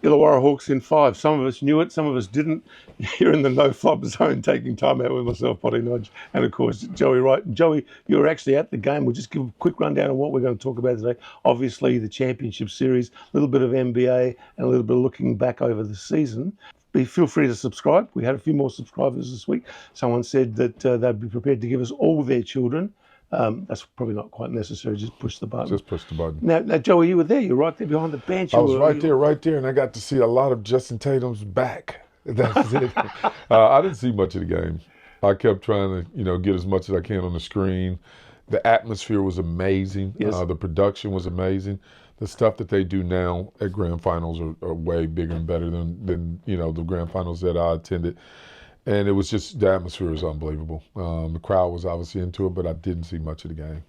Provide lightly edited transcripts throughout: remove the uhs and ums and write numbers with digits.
Illawarra Hawks in 5. Some of us knew it, some of us didn't. You're in the no-flop zone, taking time out with myself, Boti Nagy, and of course Joey Wright. And Joey, you were actually at the game. We'll just give a quick rundown on what we're going to talk about today. Obviously, the Championship Series, a little bit of NBA, and a little bit of looking back over the season. Feel free to subscribe. We had a few more subscribers this week. Someone said that they'd be prepared to give us all their children. That's probably not quite necessary. Just push the button. Just push the button. Now, Joey, you were there. You're right there behind the bench. I was right there, and I got to see a lot of Justin Tatum's back. That's it. I didn't see much of the game. I kept trying to, get as much as I can on the screen. The atmosphere was amazing. Yes. The production was amazing. The stuff that they do now at grand finals are way bigger and better than the grand finals that I attended. And it was just, the atmosphere was unbelievable. The crowd was obviously into it, but I didn't see much of the game.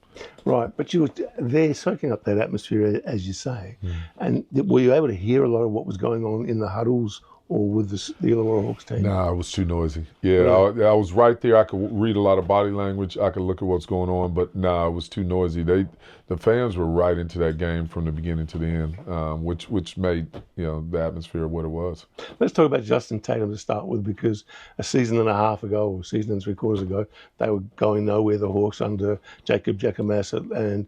Right, but you were there soaking up that atmosphere, as you say. Mm. And were you able to hear a lot of what was going on in the huddles or with the Illawarra Hawks team? Nah, it was too noisy. Yeah, I was right there. I could read a lot of body language. I could look at what's going on, but nah, it was too noisy. The fans were right into that game from the beginning to the end, which made the atmosphere what it was. Let's talk about Justin Tatum to start with, because a season and a half ago, or season and 3/4 ago, they were going nowhere, the Hawks, under Jacob Giacomassi, and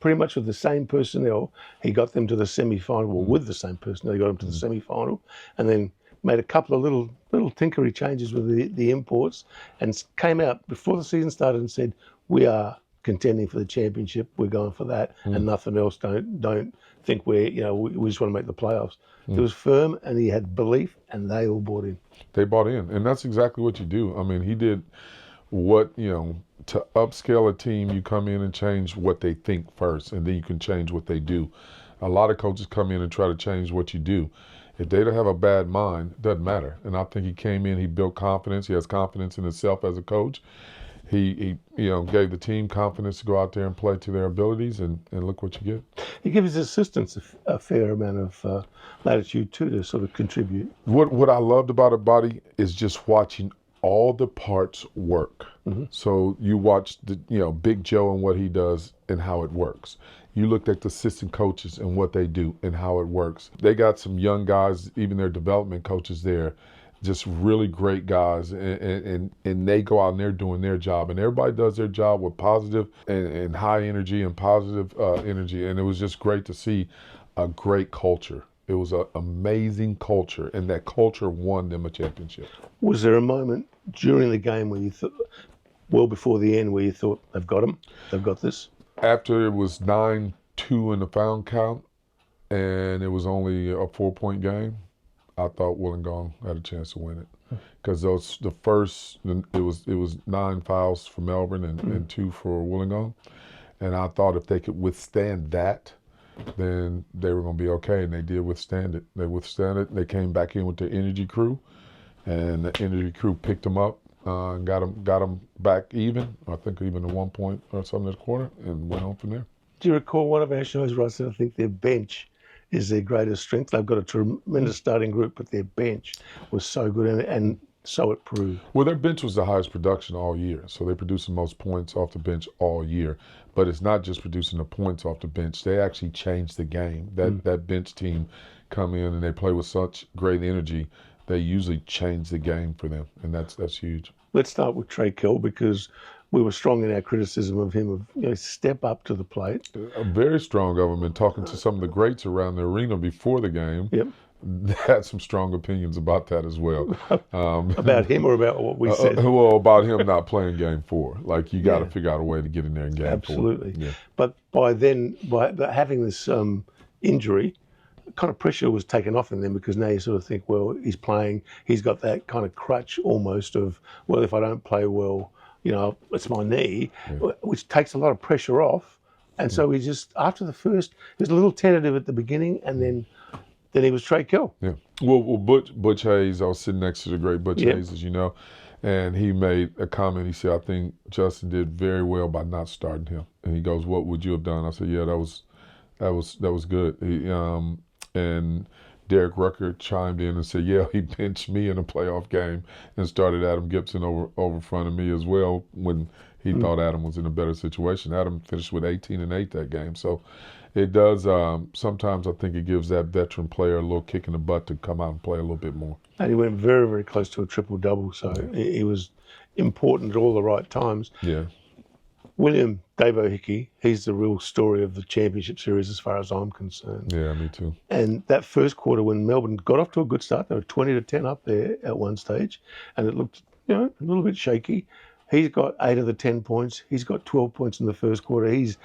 pretty much with the same personnel, he got them to the semi-final. Well, with the same personnel, he got them to the semi-final, and then made a couple of little tinkery changes with the imports, and came out before the season started and said, "We are contending for the championship. We're going for that, and nothing else. Don't think we just want to make the playoffs." He was firm, and he had belief, and they all bought in. They bought in, and that's exactly what you do. I mean, he did what to upscale a team. You come in and change what they think first, and then you can change what they do. A lot of coaches come in and try to change what you do. If they don't have a bad mind, it doesn't matter. And I think he came in, he built confidence. He has confidence in himself as a coach. He gave the team confidence to go out there and play to their abilities, and look what you get. He gives his assistants a fair amount of latitude too to sort of contribute. What I loved about it, Boti, is just watching all the parts work. Mm-hmm. So you watch Big Joe and what he does and how it works. You looked at the assistant coaches and what they do and how it works. They got some young guys, even their development coaches there, just really great guys, and they go out and they're doing their job, and everybody does their job with positive and high energy and positive energy, and it was just great to see a great culture. It was an amazing culture, and that culture won them a championship. Was there a moment during the game where you thought, well before the end, where you thought, they've got them, they've got this? After it was 9-2 in the foul count, and it was only a 4-point game, I thought Wollongong had a chance to win it, because it was 9 fouls for Melbourne and 2 for Wollongong, and I thought if they could withstand that, then they were going to be okay, and they did withstand it. They withstand it. They came back in with their energy crew, and the energy crew picked them up and got them back even. I think even to 1 point or something this quarter, and went on from there. Do you recall one of our shows where I said I think their bench is their greatest strength? They've got a tremendous starting group, but their bench was so good, and so it proved. Well, their bench was the highest production all year, so they produced the most points off the bench all year. But it's not just producing the points off the bench. They actually changed the game. That bench team come in and they play with such great energy. They usually change the game for them, and that's huge. Let's start with Trey Kell, because we were strong in our criticism of him, of step up to the plate. Very strong of him, and talking to some of the greats around the arena before the game. Yep. They had some strong opinions about that as well. About him or about what we said? Well, about him not playing game 4. Like, you got to figure out a way to get in there in game 4. Absolutely. Yeah. But by having this injury, kind of pressure was taken off in them, because now you sort of think, well, he's playing, he's got that kind of crutch almost of, well, if I don't play well, it's my knee, which takes a lot of pressure off. And so he just, after the first, he was a little tentative at the beginning, and then he was Trey Kell. Yeah. Well, Butch Hayes, I was sitting next to the great Butch Hayes, as you know, and he made a comment. He said, I think Justin did very well by not starting him. And he goes, what would you have done? I said, yeah, that was good. And Derek Rucker chimed in and said, yeah, he benched me in a playoff game and started Adam Gibson over front of me as well when he thought Adam was in a better situation. Adam finished with 18 and 8 that game. So It does. Sometimes I think it gives that veteran player a little kick in the butt to come out and play a little bit more. And he went very, very close to a triple-double, so he was important at all the right times. Yeah. William Davo Hickey, he's the real story of the championship series as far as I'm concerned. Yeah, me too. And that first quarter when Melbourne got off to a good start, they were 20-10 up there at one stage, and it looked, a little bit shaky. He's got 8 of the 10 points. He's got 12 points in the first quarter. He's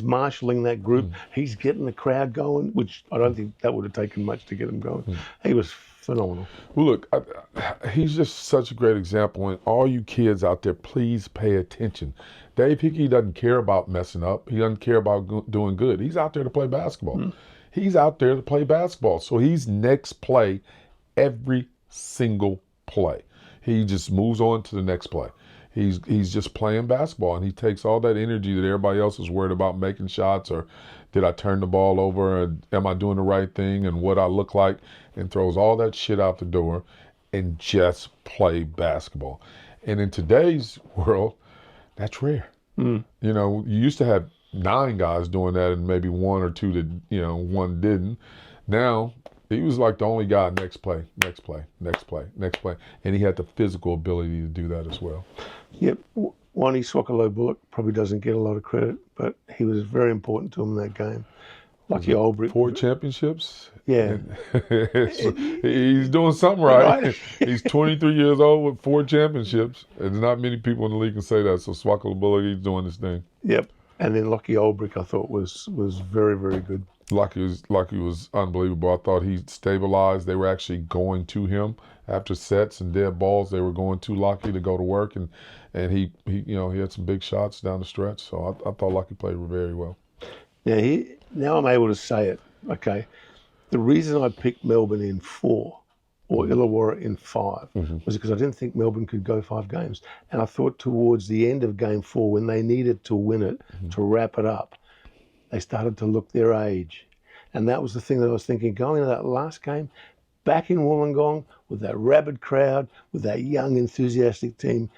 marshalling that group. He's getting the crowd going, which I don't think that would have taken much to get him going. He was phenomenal. Well, look, he's just such a great example. And all you kids out there, please pay attention. Dave Hickey doesn't care about messing up. He doesn't care about doing good. He's out there to play basketball. He's out there to play basketball. So he's next play every single play. He just moves on to the next play. He's just playing basketball, and he takes all that energy that everybody else is worried about making shots, or did I turn the ball over, and am I doing the right thing, and what I look like, and throws all that shit out the door and just play basketball. And in today's world, that's rare. You used to have 9 guys doing that and maybe 1 or 2 that, one didn't. Now, he was like the only guy, next play, next play, next play, next play. And he had the physical ability to do that as well. Yep. Wani Swakalo-Bullock probably doesn't get a lot of credit, but he was very important to him in that game. Lucky Olbrich. 4 championships? Yeah. He's doing something right. He's 23 years old with 4 championships. There's not many people in the league can say that. So Swakalo-Bullock, he's doing his thing. Yep. And then Lucky Olbrich, I thought, was very, very good. Lucky was unbelievable. I thought he stabilized. They were actually going to him after sets and dead balls. They were going to Lucky to go to work, and he had some big shots down the stretch. So I thought Lucky played very well. Now I'm able to say it. Okay, the reason I picked Melbourne in 4 or Illawarra in 5 was because I didn't think Melbourne could go 5 games, and I thought towards the end of Game 4, when they needed to win it to wrap it up, they started to look their age. And that was the thing that I was thinking, going into that last game, back in Wollongong, with that rabid crowd, with that young, enthusiastic team,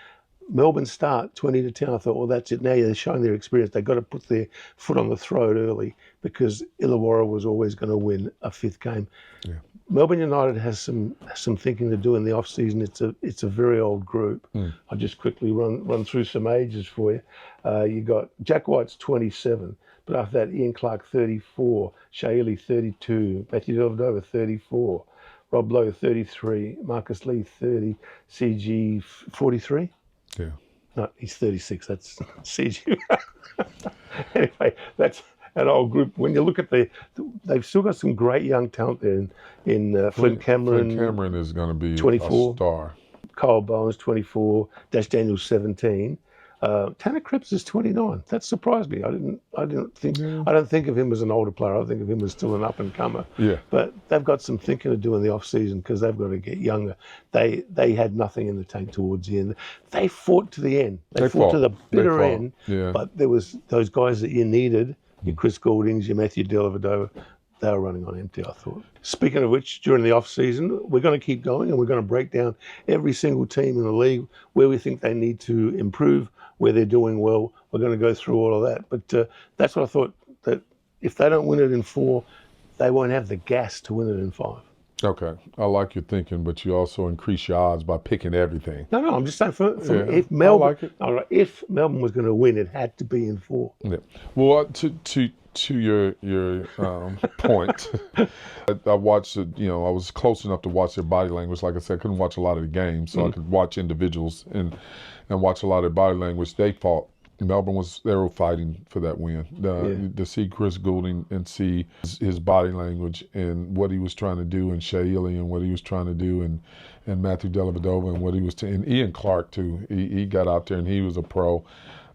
Melbourne start 20-10. I thought, well, that's it. Now they're showing their experience. They've got to put their foot on the throat early, because Illawarra was always going to win a 5th game. Yeah. Melbourne United has some thinking to do in the off season. It's a very old group. I'll just quickly run through some ages for you. You got Jack White's 27. But after that, Ian Clark, 34, Shaili, 32, Matthew Dellavedova, 34, Rob Lowe, 33, Marcus Lee, 30, CG, 43? Yeah. No, he's 36. That's CG. Anyway, that's an old group. When you look at they've still got some great young talent there in Flynn Cameron. Flynn Cameron is going to be 24, a star. Kyle Bowens, 24, Dash Daniels, 17. Tanner Cripps is 29. That surprised me. I don't think of him as an older player. I think of him as still an up and comer. Yeah. But they've got some thinking to do in the off season, because they've got to get younger. They had nothing in the tank towards the end. They fought to the end. They fought to the bitter end. Yeah. But there was those guys that you needed, your Chris Gouldings, your Matthew Dellavedova. They were running on empty, I thought. Speaking of which, during the off season, we're going to keep going, and we're going to break down every single team in the league, where we think they need to improve, where they're doing well. We're going to go through all of that. But that's what I thought, that if they don't win it in 4, they won't have the gas to win it in 5. Okay. I like your thinking, but you also increase your odds by picking everything. No, I'm just saying, if Melbourne was going to win, it had to be in 4. Yeah. Well, to your point, I watched it. I was close enough to watch their body language. Like I said, I couldn't watch a lot of the games, so I could watch individuals and watch a lot of their body language. They fought. Melbourne they were fighting for that win. To see Chris Goulding and see his body language and what he was trying to do, and Shaili and what he was trying to do, and Matthew Dellavedova and what he was and Ian Clark too. He got out there and he was a pro.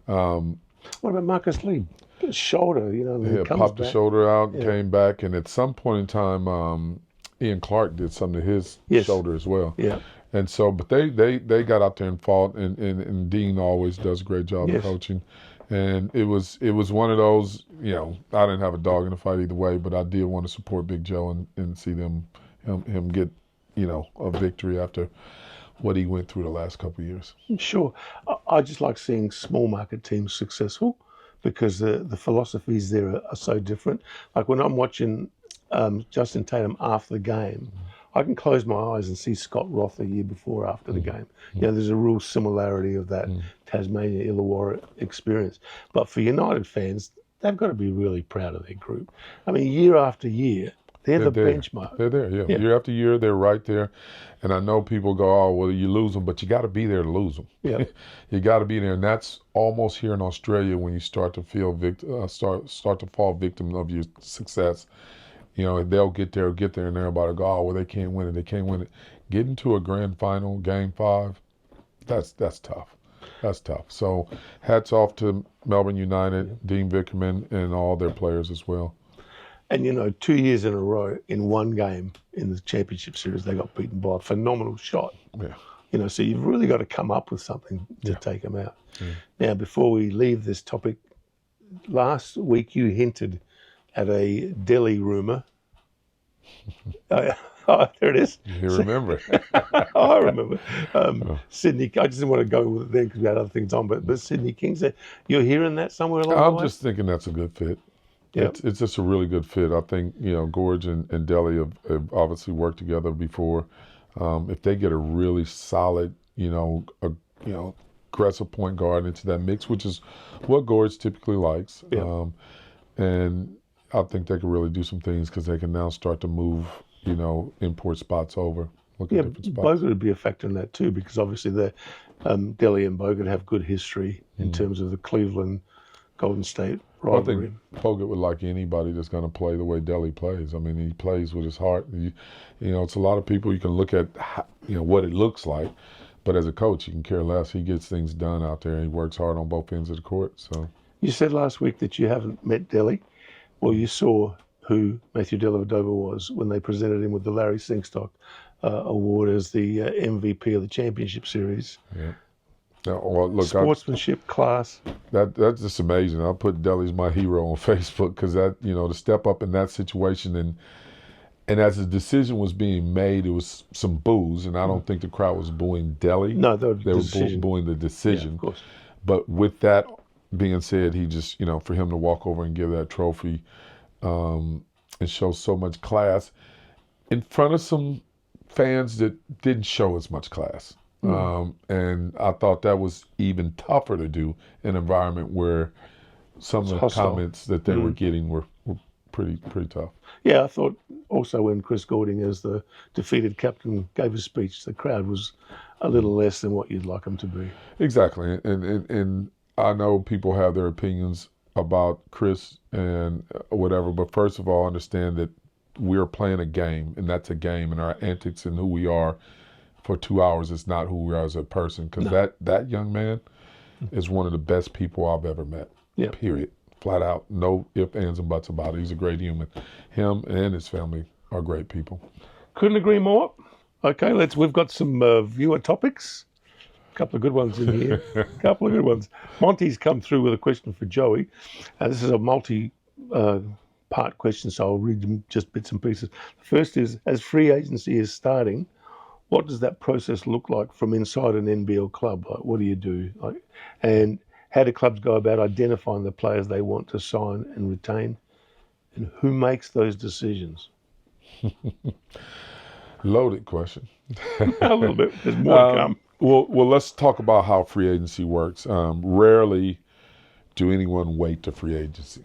What about Marcus Lee? Shoulder, popped the shoulder out, came back, and at some point in time, Ian Clark did something to his shoulder as well. Yeah. And so, but they got out there and fought, and Dean always does a great job of coaching. And it was one of those, I didn't have a dog in the fight either way, but I did want to support Big Joe and see him get, a victory after what he went through the last couple of years. Sure. I just like seeing small market teams successful, because the philosophies there are so different. Like when I'm watching Justin Tatum after the game, I can close my eyes and see Scott Roth the year before after the game. You know, there's a real similarity of that Tasmania Illawarra experience. But for United fans, they've got to be really proud of their group. I mean, year after year, they're the there. benchmark. They're there, yeah. Year after year, they're right there. And I know people go, oh, well, you lose them, but you got to be there to lose them. Yeah. You got to be there. And that's almost here in Australia when you start to feel start to fall victim of your success. You know, they'll get there, and they're about to go, oh, well, they can't win it. Getting to a grand final, game 5, that's tough. That's tough. So hats off to Melbourne United, Dean Vickerman, and all their players as well. And, you know, 2 years in a row, in one game in the championship series, they got beaten by a phenomenal shot. Yeah. You know, so you've really got to come up with something to take them out. Now, before we leave this topic, last week you hinted at a Delhi rumour. Oh, there it is. You remember. I remember. Sydney, I just didn't want to go with it then because we had other things on, but Sydney Kings, you're hearing that somewhere along the way? I'm just thinking that's a good fit. Yep. It's just a really good fit. I think, you know, Gorge and Delhi have obviously worked together before. If they get a really solid, aggressive point guard into that mix, which is what Gorge typically likes. Yep. And I think they can really do some things because they can now start to move, import spots over. Look at different spots. Bogut would be a factor in that too, because obviously Delhi and Bogut have good history in terms of the Cleveland Golden State rivalry. I think Bogut would like anybody that's going to play the way Delhi plays. I mean, he plays with his heart. It's a lot of people you can look at, what it looks like, but as a coach, you can care less. He gets things done out there. He works hard on both ends of the court. So you said last week that you haven't met Delhi. Well, you saw who Matthew Dellavedova was when they presented him with the Larry Singstock award as the MVP of the championship series. Yeah. Well, look, sportsmanship, class. That's just amazing. I'll put Delhi's my hero on Facebook because to step up in that situation and as the decision was being made, it was some boos, and I don't think the crowd was booing Delhi. No, they were booing the decision. Yeah, of course. But with that being said, he just, for him to walk over and give that trophy and show so much class in front of some fans that didn't show as much class. And I thought that was even tougher to do in an environment where some of the hostile comments that they were getting were pretty tough. Yeah, I thought also when Chris Goulding, as the defeated captain, gave his speech, the crowd was a little less than what you'd like them to be. Exactly. And I know people have their opinions about Chris and whatever, but first of all, understand that we're playing a game, and that's a game, and our antics and who we are for 2 hours is not who we are as a person, because that young man is one of the best people I've ever met, period. Flat out, no ifs, ands, and buts about it. He's a great human. Him and his family are great people. Couldn't agree more. Okay, we've got some viewer topics. A couple of good ones in here. Couple of good ones. Monty's come through with a question for Joey. This is a multi-part question, so I'll read them just bits and pieces. The first is, as free agency is starting, what does that process look like from inside an NBL club? Like, what do you do? And how do clubs go about identifying the players they want to sign and retain? And who makes those decisions? Loaded question. A little bit. There's more to come. Well, let's talk about how free agency works. Rarely do anyone wait to free agency.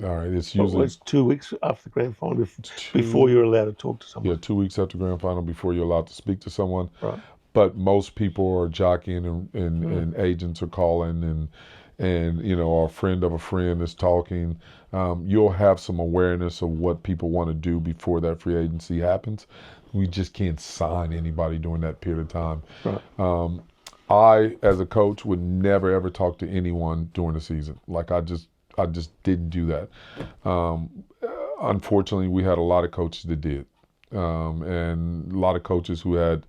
All right, it's usually it's 2 weeks after the grand final before you're allowed to talk to someone. Yeah, 2 weeks after grand final before you're allowed to speak to someone. Right. But most people are jockeying and agents are calling and our friend of a friend is talking. You'll have some awareness of what people want to do before that free agency happens. We just can't sign anybody during that period of time. Right. I, as a coach, would never ever talk to anyone during the season. Like I just didn't do that. Unfortunately, we had a lot of coaches that did, and a lot of coaches who had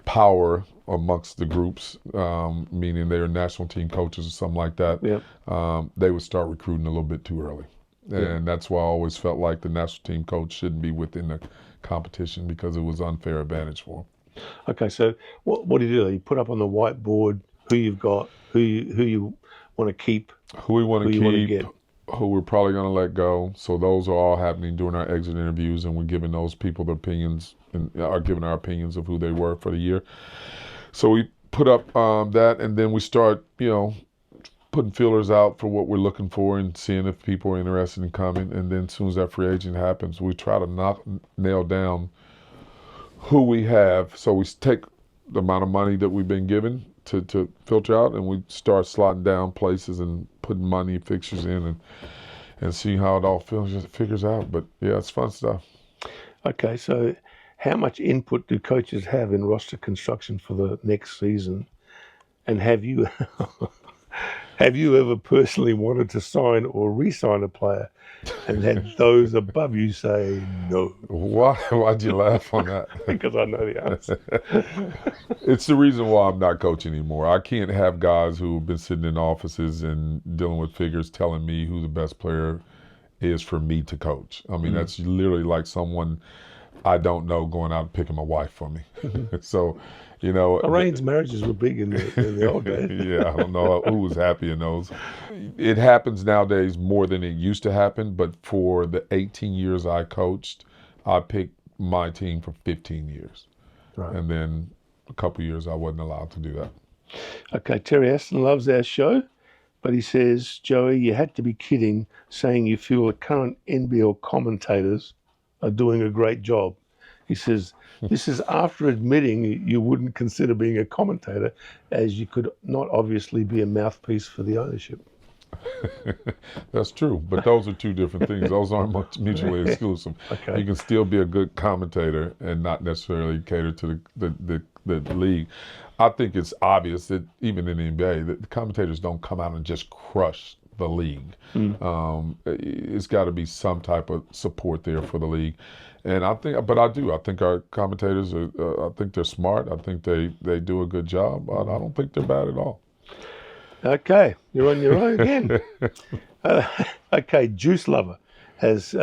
power amongst the groups, meaning they were national team coaches or something like that. Yep. They would start recruiting a little bit too early. And that's why I always felt like the national team coach shouldn't be within the competition because it was unfair advantage for them. Okay, so what do? You put up on the whiteboard who you've got, who you want to keep, who we want to you want to keep, get. who we're probably going to let go. So those are all happening during our exit interviews, and we're giving those people their opinions and are giving our opinions of who they were for the year. So we put up that, and then we start, putting feelers out for what we're looking for and seeing if people are interested in coming. And then as soon as that free agent happens, we try to nail down who we have. So we take the amount of money that we've been given to filter out, and we start slotting down places and putting money fixtures in and see how it all figures out. But yeah, it's fun stuff. Okay, so how much input do coaches have in roster construction for the next season? And have you ever personally wanted to sign or re-sign a player and had those above you say no? Why'd you laugh on that? Because I know the answer. It's the reason why I'm not coaching anymore. I can't have guys who've been sitting in offices and dealing with figures telling me who the best player is for me to coach. I mean, that's literally like someone I don't know going out and picking my wife for me. So, arranged marriages were big in the old days. Yeah, I don't know who was happy in those. It happens nowadays more than it used to happen, but for the 18 years I coached, I picked my team for 15 years. Right. And then a couple of years I wasn't allowed to do that. Okay, Terry Aston loves our show, but he says, Joey, you had to be kidding saying you feel the current NBL commentators are doing a great job. He says, this is after admitting you wouldn't consider being a commentator, as you could not obviously be a mouthpiece for the ownership. That's true, but those are two different things. Those aren't mutually exclusive. Okay. You can still be a good commentator and not necessarily cater to the league. I think it's obvious that even in the NBA, that the commentators don't come out and just crush the league. It's got to be some type of support there for the league. And I think our commentators I think they're smart. I think they do a good job. I don't think they're bad at all. Okay, you're on your own again. Okay, Juice Lover has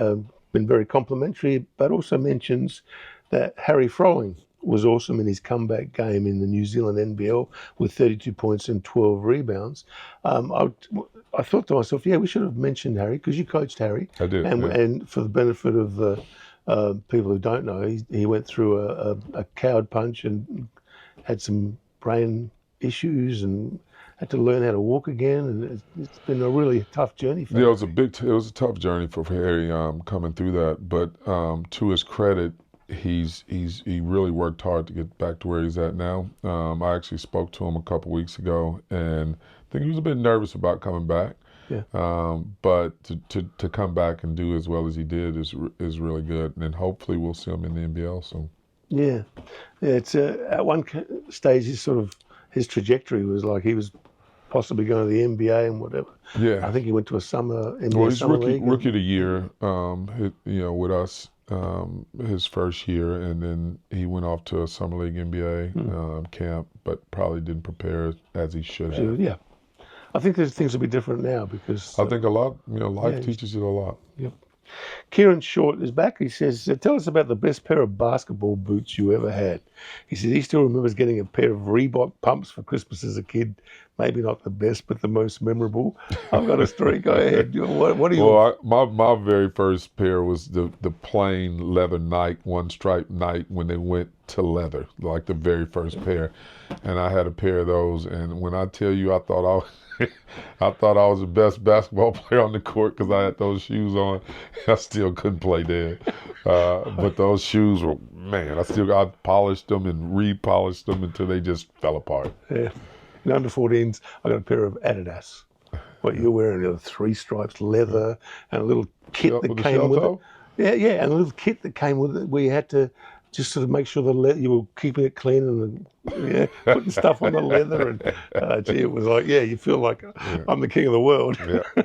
been very complimentary, but also mentions that Harry Froling was awesome in his comeback game in the New Zealand NBL with 32 points and 12 rebounds. I thought to myself, we should have mentioned Harry, because you coached Harry. I did. And for the benefit of the people who don't know, he went through a cowed punch and had some brain issues and had to learn how to walk again, and it's been a really tough journey for him. It was a tough journey for Harry coming through that. But to his credit, he really worked hard to get back to where he's at now. I actually spoke to him a couple weeks ago, and I think he was a bit nervous about coming back. Yeah. But to come back and do as well as he did is really good, and then hopefully we'll see him in the NBL soon. Yeah. It's at one stage his trajectory was like he was possibly going to the NBA and whatever. Yeah. I think he went to a NBA well, he's summer league. Rookie of the year, with us, his first year, and then he went off to a summer league NBA camp, but probably didn't prepare as he should have. Yeah. I think things will be different now because I think a lot, life teaches you a lot. Yep. Kieran Short is back. He says, tell us about the best pair of basketball boots you ever had. He says he still remembers getting a pair of Reebok pumps for Christmas as a kid. Maybe not the best, but the most memorable. I've got a story. Go ahead. What are you? Well, my very first pair was the plain leather Nike, one stripe Nike when they went to leather, like the very first pair. And I had a pair of those. And when I tell you, I thought I was the best basketball player on the court because I had those shoes on. I still couldn't play dead. But those shoes were, I polished them and repolished them until they just fell apart. Yeah. In under 14s, I got a pair of Adidas. What you're wearing, the 3 stripes, leather, and a little kit that came with it. Yeah, and a little kit that came with it where you had to just sort of make sure the leather, you were keeping it clean and putting stuff on the leather. And it was like, you feel like I'm the king of the world. Yeah,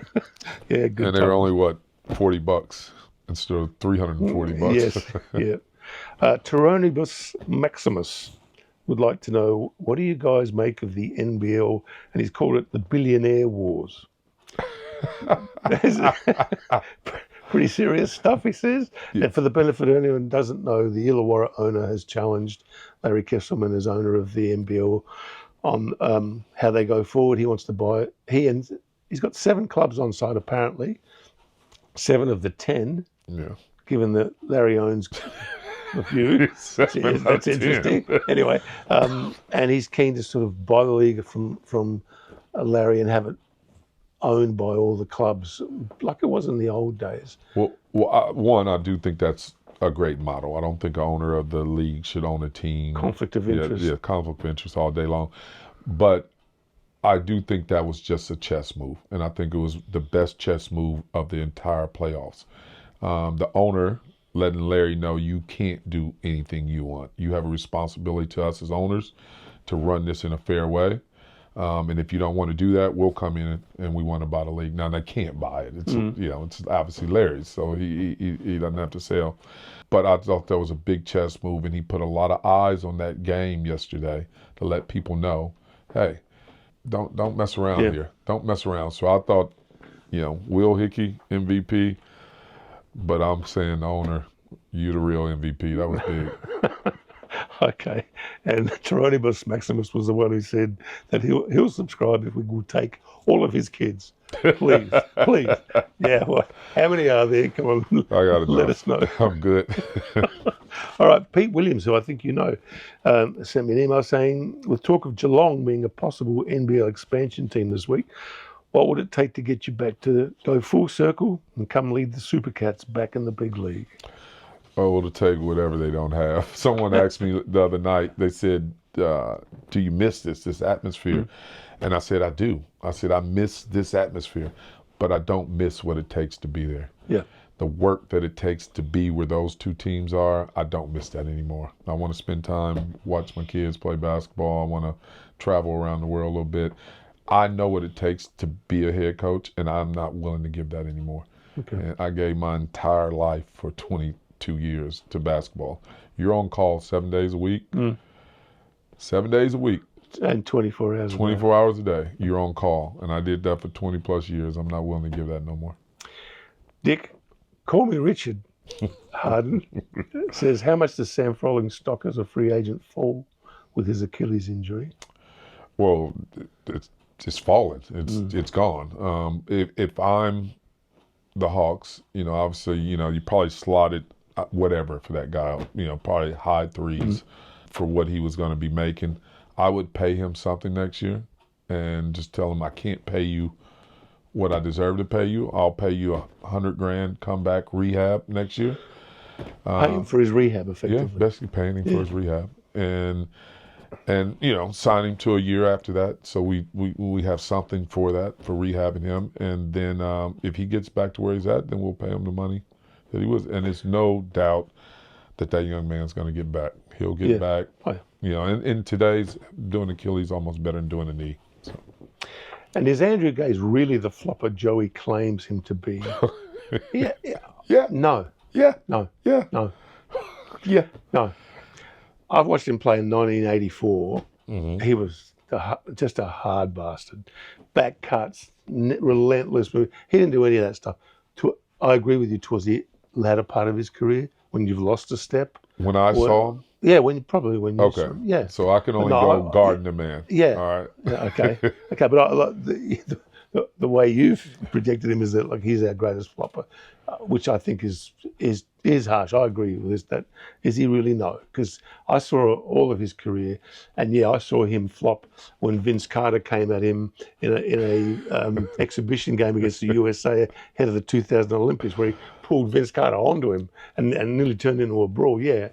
yeah, good. And they were only $40 instead of $340. Yes, yeah. Tyronibus Maximus would like to know, what do you guys make of the NBL? And he's called it the Billionaire Wars. Pretty serious stuff, he says. Yeah. And for the benefit of anyone who doesn't know, the Illawarra owner has challenged Larry Kesselman as owner of the NBL on how they go forward. He wants to buy. He's got 7 clubs on site apparently. 7 of the 10. Yeah. Given that Larry owns a few, that's interesting. Anyway, and he's keen to sort of buy the league from Larry and have it owned by all the clubs, like it was in the old days. Well, I do think that's a great model. I don't think an owner of the league should own a team. Conflict of interest. Yeah, conflict of interest all day long. But I do think that was just a chess move, and I think it was the best chess move of the entire playoffs. The owner letting Larry know you can't do anything you want. You have a responsibility to us as owners to run this in a fair way. And if you don't want to do that, we'll come in and we want to buy the league. Now they can't buy it. It's it's obviously Larry's, so he doesn't have to sell. But I thought that was a big chess move, and he put a lot of eyes on that game yesterday to let people know, hey, don't mess around here. Don't mess around. So I thought, Will Hickey MVP, but I'm saying the owner, you the real MVP. That was big. Okay, and Tyronnibus Maximus was the one who said that he'll subscribe if we will take all of his kids. Please. Yeah, well, how many are there? Come on, let us know. I'm good. All right, Pete Williams, who I think you know, sent me an email saying, with talk of Geelong being a possible NBL expansion team this week, what would it take to get you back to go full circle and come lead the Supercats back in the big league? Oh, well, to take whatever they don't have. Someone asked me the other night, they said, do you miss this atmosphere? Mm-hmm. And I said, I do. I said, I miss this atmosphere, but I don't miss what it takes to be there. Yeah. The work that it takes to be where those two teams are, I don't miss that anymore. I want to spend time, watch my kids play basketball. I want to travel around the world a little bit. I know what it takes to be a head coach, and I'm not willing to give that anymore. Okay. And I gave my entire life for 22 years to basketball. You're on call 7 days a week. 7 days a week. And 24 hours 24 hours a day. You're on call. And I did that for 20 plus years. I'm not willing to give that no more. Dick, call me Richard. Harden says, how much does Sam Froling's stock as a free agent fall with his Achilles injury? Well, it's fallen. It's gone. If I'm the Hawks, obviously, you probably slotted whatever for that guy, probably high threes for what he was going to be making. I would pay him something next year and just tell him I can't pay you what I deserve to pay you. I'll pay you $100,000, come back, rehab next year. Pay him for his rehab, effectively. Yeah, basically paying him for his rehab. And sign him to a year after that, so we have something for that, for rehabbing him. And then if he gets back to where he's at, then we'll pay him the money that he was. And there's no doubt that young man's going to get back. He'll get back. Oh, yeah. And in today's, doing Achilles almost better than doing a knee. So. And is Andrew Gaze really the flopper Joey claims him to be? Yeah. No. Yeah. No. Yeah. No. Yeah. No. I've watched him play in 1984. Mm-hmm. He was just a hard bastard. Back cuts, relentless move. He didn't do any of that stuff. I agree with you, towards the latter part of his career, when you've lost a step. When I saw him? Yeah, when you saw him. Yeah. So I can only go guarding the man. Yeah. All right. Yeah, okay. Okay, but I like the way you've projected him is that he's our greatest flopper, which I think is harsh. I agree with this. That is he really? No, because I saw all of his career, and I saw him flop when Vince Carter came at him in a exhibition game against the USA ahead of the 2000 Olympics, where he pulled Vince Carter onto him and nearly turned into a brawl. Yeah.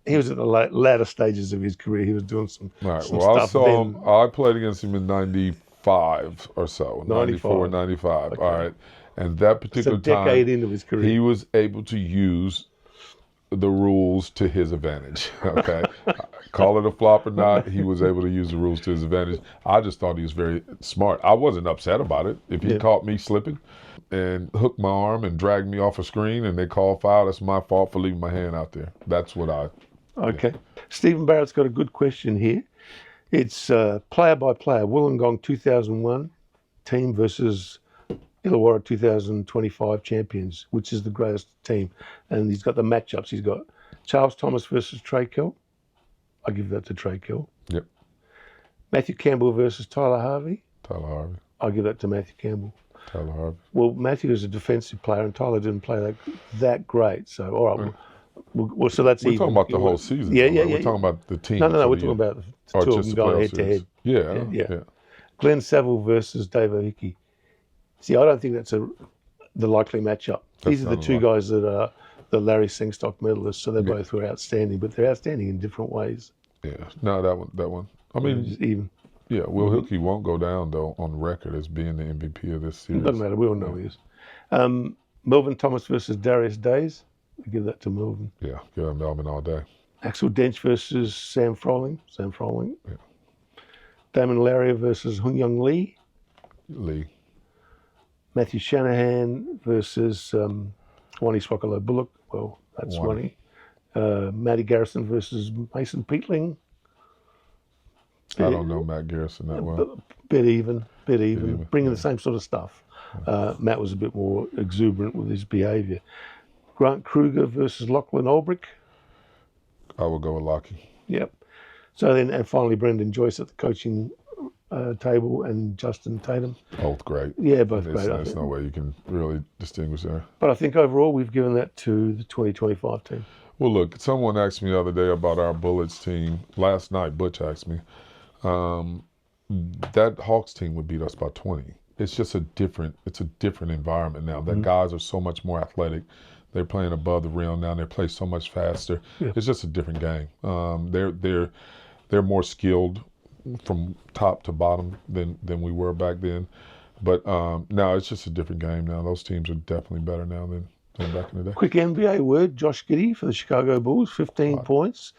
He was at the latter stages of his career. He was doing some stuff. I saw him. I played against him in 95 or so. 94, 95. Okay. All right. And that particular time, a decade into his career, he was able to use the rules to his advantage. Okay. Call it a flop or not, he was able to use the rules to his advantage. I just thought he was very smart. I wasn't upset about it. If he caught me slipping and hooked my arm and dragged me off a screen and they called foul, that's my fault for leaving my hand out there. That's what I... Okay. Yeah. Stephen Barrett's got a good question here. It's player by player. Wollongong 2001 team versus Illawarra 2025 champions, which is the greatest team. And he's got the matchups. He's got Charles Thomas versus Trey Kell. I give that to Trey Kell. Yep. Matthew Campbell versus Tyler Harvey. Tyler Harvey. I'll give that to Matthew Campbell. Tyler Harvey. Well, Matthew is a defensive player, and Tyler didn't play that great. So, all right. Well, so that's We're even. talking about the whole season. Yeah, though, yeah, right? yeah. We're talking about the team. No. We're talking about the two of them going head to head. Yeah. Glenn Saville versus Dave O'Hickey. See, I don't think that's the likely matchup. These are the two guys that are the Larry Sengstock medalists, so they both were outstanding, but they're outstanding in different ways. Yeah. No, that one. I mean, even. Yeah, Will Hilke won't go down, though, on record as being the MVP of this series. It doesn't matter. We all know he is. Melvin Thomas versus Darius Days. I give that to Melvin. Yeah, give him Melvin all day. Axel Dench versus Sam Froling. Yeah. Damon Laria versus Hun Young Lee. Matthew Shanahan versus Wani Swakalo Bullock. Well, that's Wani. Matty Garrison versus Mason Peatling. I don't know Matt Garrison that well. Bit even. Bringing the same sort of stuff. Matt was a bit more exuberant with his behaviour. Grant Kruger versus Lachlan Olbrich. I will go with Lockie. Yep. So then, and finally, Brendan Joyce at the coaching table and Justin Tatum. Both great. Yeah, both great. There's no way you can really distinguish there. But I think overall, we've given that to the 2025 team. Well, look, someone asked me the other day about our Bullets team. Last night, Butch asked me. That Hawks team would beat us by 20. It's just a different environment now. The guys are so much more athletic. They're playing above the rim now. They play so much faster. Yeah. It's just a different game. They're more skilled from top to bottom than we were back then. But now it's just a different game now. Those teams are definitely better now than back in the day. Quick NBA word, Josh Giddy for the Chicago Bulls, 15 points,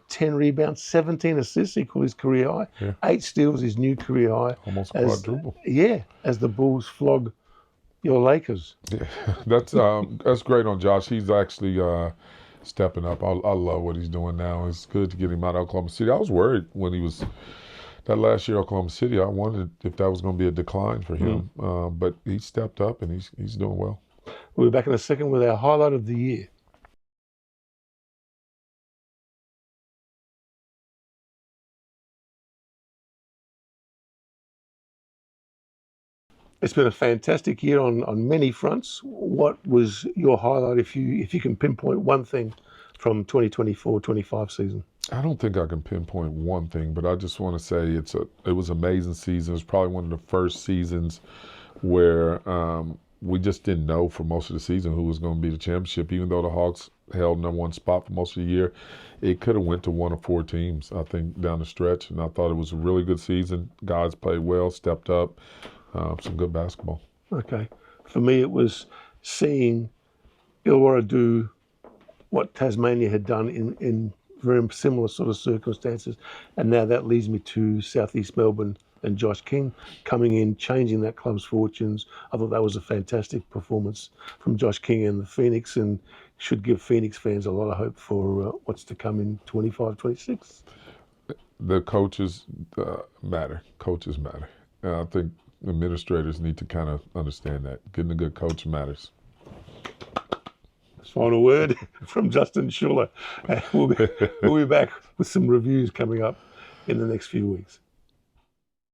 10 rebounds, 17 assists, equal his career high, 8 steals, his new career high. Almost quadruple. Yeah, as the Bulls flog your Lakers. Yeah, that's great on Josh. He's actually stepping up. I love what he's doing now. It's good to get him out of Oklahoma City. I was worried when he was that last year at Oklahoma City. I wondered if that was going to be a decline for him, but he stepped up and he's doing well. We'll be back in a second with our highlight of the year. It's been a fantastic year on many fronts. What was your highlight if you can pinpoint one thing from 2024-25 season? I don't think I can pinpoint one thing, but I just want to say it was an amazing season. It was probably one of the first seasons where we just didn't know for most of the season who was going to be the championship. Even though the Hawks held number one spot for most of the year, it could have went to one or four teams, I think, down the stretch. And I thought it was a really good season. Guys played well, stepped up, some good basketball. Okay. For me, it was seeing Illawarra do what Tasmania had done in very similar sort of circumstances. And now that leads me to Southeast Melbourne and Josh King coming in, changing that club's fortunes. I thought that was a fantastic performance from Josh King and the Phoenix, and should give Phoenix fans a lot of hope for what's to come in 25-26. The coaches matter. Coaches matter. And I think administrators need to kind of understand that. Getting a good coach matters. Final word from Justin Schuller. We'll be back with some reviews coming up in the next few weeks.